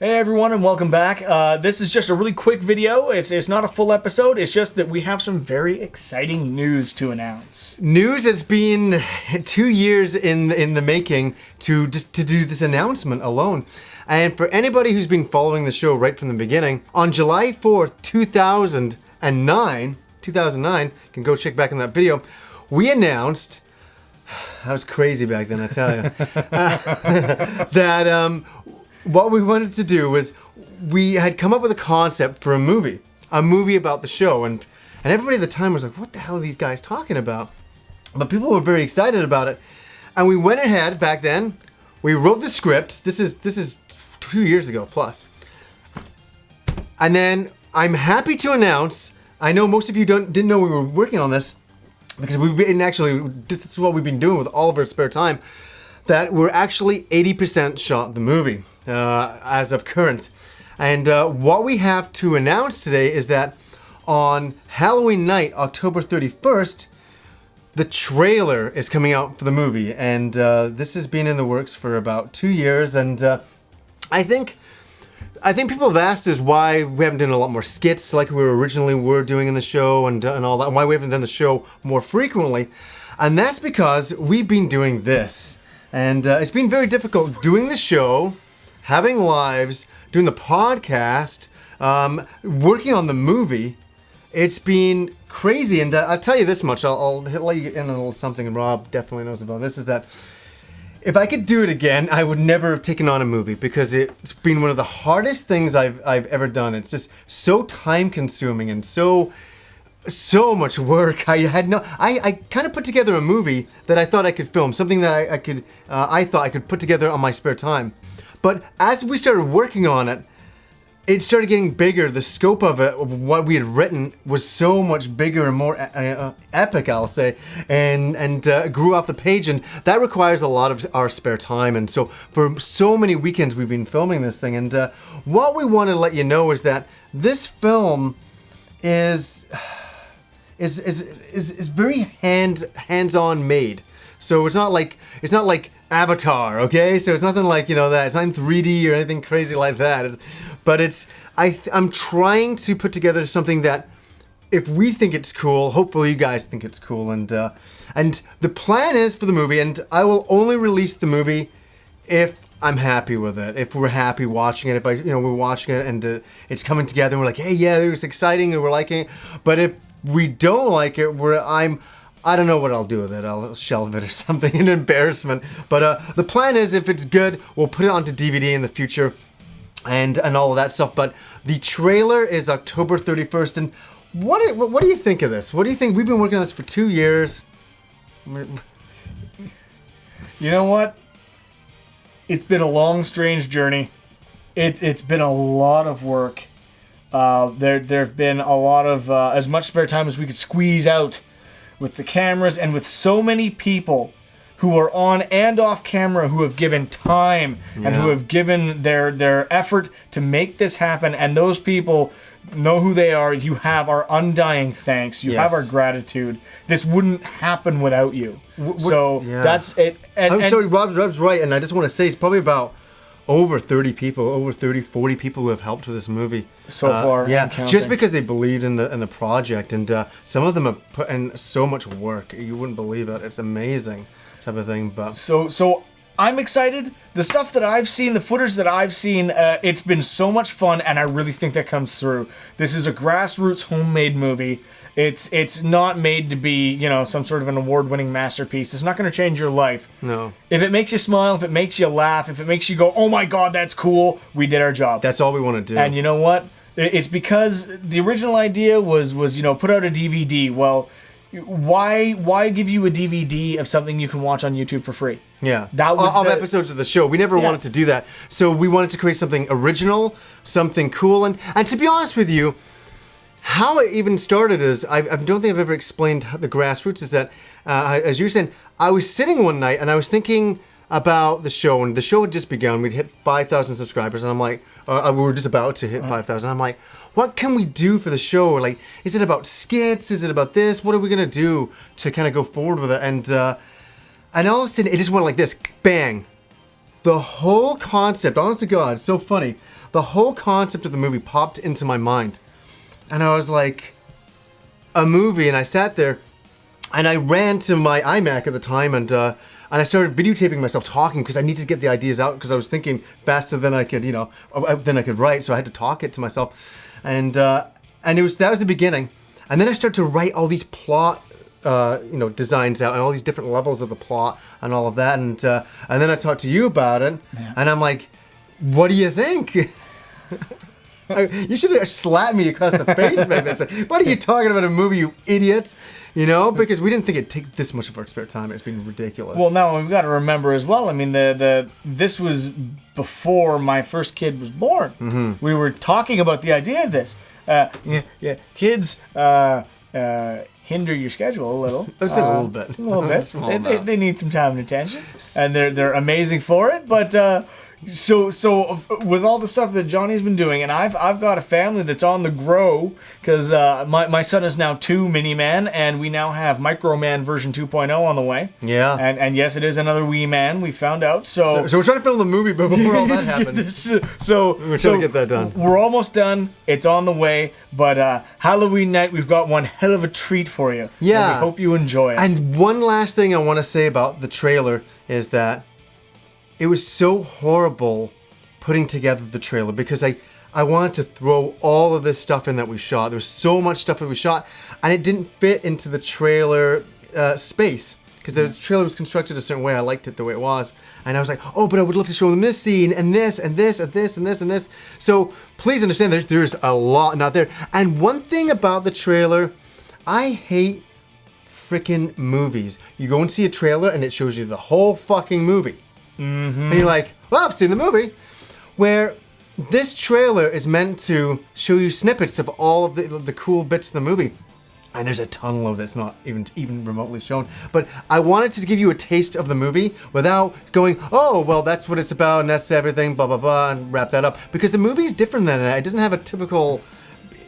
Hey everyone and welcome back. This is just a really quick video. It's not a full episode. It's just that we have some very exciting news to announce. News that's been 2 years in the making to do this announcement alone. And for anybody who's been following the show right from the beginning, on July 4th, 2009, you can go check back on that video, we announced, that was crazy back then, I tell you, that what we wanted to do was we had come up with a concept for a movie about the show, and everybody at the time was like, what the hell are these guys talking about? But people were very excited about it, and we went ahead back then, we wrote the script, this is 2 years ago plus, and then I'm happy to announce, I know most of you didn't know we were working on this, because this is what we've been doing with all of our spare time, that we're actually 80% shot the movie as of current. And what we have to announce today is that on Halloween night, October 31st, the trailer is coming out for the movie. And this has been in the works for about 2 years. And I think people have asked us why we haven't done a lot more skits like we originally were doing in the show and all that, and why we haven't done the show more frequently. And that's because we've been doing this. And it's been very difficult doing the show, having lives, doing the podcast, working on the movie. It's been crazy. And I'll tell you this much, I'll let you get in on a little something, and Rob definitely knows about this, is that if I could do it again, I would never have taken on a movie, because it's been one of the hardest things I've ever done. It's just so time consuming and so much work. I kind of put together a movie that I thought I could film, something that I thought I could put together on my spare time. But as we started working on it, it started getting bigger. The scope of it, of what we had written, was so much bigger and more epic, I'll say, and grew off the page, and that requires a lot of our spare time. And so for so many weekends we've been filming this thing, and what we want to let you know is that this film is very hands-on made. So it's not like Avatar, okay? So it's nothing like, that. It's not in 3D or anything crazy like that. But I'm trying to put together something that, if we think it's cool, hopefully you guys think it's cool. And the plan is for the movie, and I will only release the movie if I'm happy with it, if we're happy watching it, if we're watching it and it's coming together and we're like, hey, yeah, it was exciting and we're liking it. But if we don't like it, I don't know what I'll do with it. I'll shelve it or something, an embarrassment. But the plan is, if it's good, we'll put it onto DVD in the future and all of that stuff. But the trailer is October 31st. And what do you think of this? What do you think? We've been working on this for 2 years. You know what? It's been a long, strange journey. It's been a lot of work. There have been a lot of as much spare time as we could squeeze out with the cameras, and with so many people who are on and off camera who have given time and who have given their effort to make this happen. And those people know who they are. You have our undying thanks. You have our gratitude. This wouldn't happen without you. That's it. I'm sorry, Rob's right, and I just want to say it's probably about over 30 people, 40 people who have helped with this movie so far. Yeah, just because they believed in the project, and some of them have put in so much work. You wouldn't believe it. It's amazing type of thing. But so I'm excited. The stuff that I've seen, the footage that I've seen, it's been so much fun, and I really think that comes through. This is a grassroots homemade movie. It's not made to be, some sort of an award-winning masterpiece. It's not going to change your life. No. If it makes you smile, if it makes you laugh, if it makes you go, oh my God, that's cool, we did our job. That's all we want to do. And you know what? It's because the original idea was put out a DVD. Well, why give you a DVD of something you can watch on YouTube for free? Yeah, that was of episodes of the show. We never wanted to do that, so we wanted to create something original, something cool, and to be honest with you, how it even started is, I don't think I've ever explained the grassroots, is that, as you were saying, I was sitting one night and I was thinking about the show, and the show had just begun. We'd hit 5,000 subscribers, and I'm like, we were just about to hit 5,000. I'm like, what can we do for the show? Like, is it about skits? Is it about this? What are we gonna do to kind of go forward with it? And all of a sudden, it just went like this, bang. the whole concept, honest to God, it's so funny. The whole concept of the movie popped into my mind. And I was like, a movie, and I sat there, and I ran to my iMac at the time, and I started videotaping myself talking because I needed to get the ideas out because I was thinking faster than I could, than I could write, so I had to talk it to myself. And that was the beginning. And then I started to write all these plot designs out and all these different levels of the plot and all of that. And then I talked to you about it, and I'm like, what do you think? You should have slapped me across the face back then and said, what are you talking about a movie, you idiot? Because we didn't think it'd take this much of our spare time. It's been ridiculous. Well, now we've got to remember as well, I mean, this was before my first kid was born. Mm-hmm. We were talking about the idea of this. Kids hinder your schedule a little. Just a little bit. A little bit. They need some time and attention, and they're amazing for it. But so with all the stuff that Johnny's been doing, and I've got a family that's on the grow because my son is now 2 Mini-Man, and we now have Micro-Man version 2.0 on the way. Yeah. And yes, it is another wee man. We found out. So we're trying to film the movie before all that happens. So we're trying to get that done. We're almost done. It's on the way. But Halloween night, we've got one hell of a treat for you. Yeah. And we hope you enjoy it. And one last thing I want to say about the trailer is that it was so horrible putting together the trailer because I wanted to throw all of this stuff in that we shot. There was so much stuff that we shot, and it didn't fit into the trailer space because the trailer was constructed a certain way. I liked it the way it was, and I was like, oh, but I would love to show them this scene and this and this and this and this and this. So please understand, there's a lot not there. And one thing about the trailer, I hate freaking movies. You go and see a trailer, and it shows you the whole fucking movie. Mm-hmm. And you're like, well, I've seen the movie. Where this trailer is meant to show you snippets of all of the cool bits of the movie. And there's a ton of that's not even remotely shown. But I wanted to give you a taste of the movie without going, oh, well, that's what it's about and that's everything, blah, blah, blah, and wrap that up. Because the movie's different than that. It doesn't have a typical...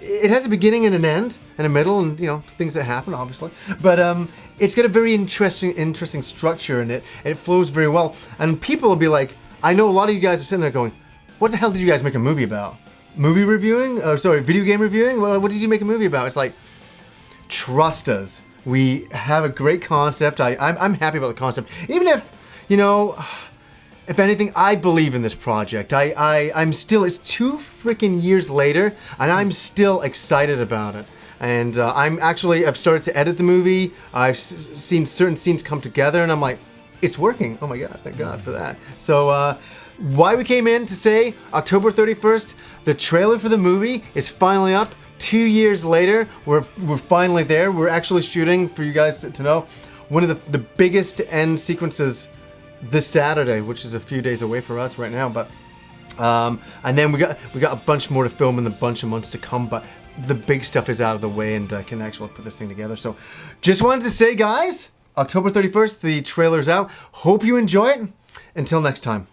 It has a beginning and an end and a middle and, things that happen, obviously. But it's got a very interesting structure in it, and it flows very well. And people will be like, I know a lot of you guys are sitting there going, what the hell did you guys make a movie about? Movie reviewing? Video game reviewing? What did you make a movie about? It's like, trust us. We have a great concept. I'm happy about the concept. Even if, if anything, I believe in this project. I'm still, it's 2 freaking years later, and I'm still excited about it. And I've started to edit the movie. I've seen certain scenes come together, and I'm like, it's working. Oh my God, thank God for that. So, why we came in to say October 31st, the trailer for the movie is finally up. 2 years later, we're finally there. We're actually shooting, for you guys to know, one of the biggest end sequences this Saturday, which is a few days away for us right now, but and then we got a bunch more to film in the bunch of months to come, but the big stuff is out of the way and I can actually put this thing together. So just wanted to say, guys, October 31st, the trailer's out. Hope you enjoy it. Until next time.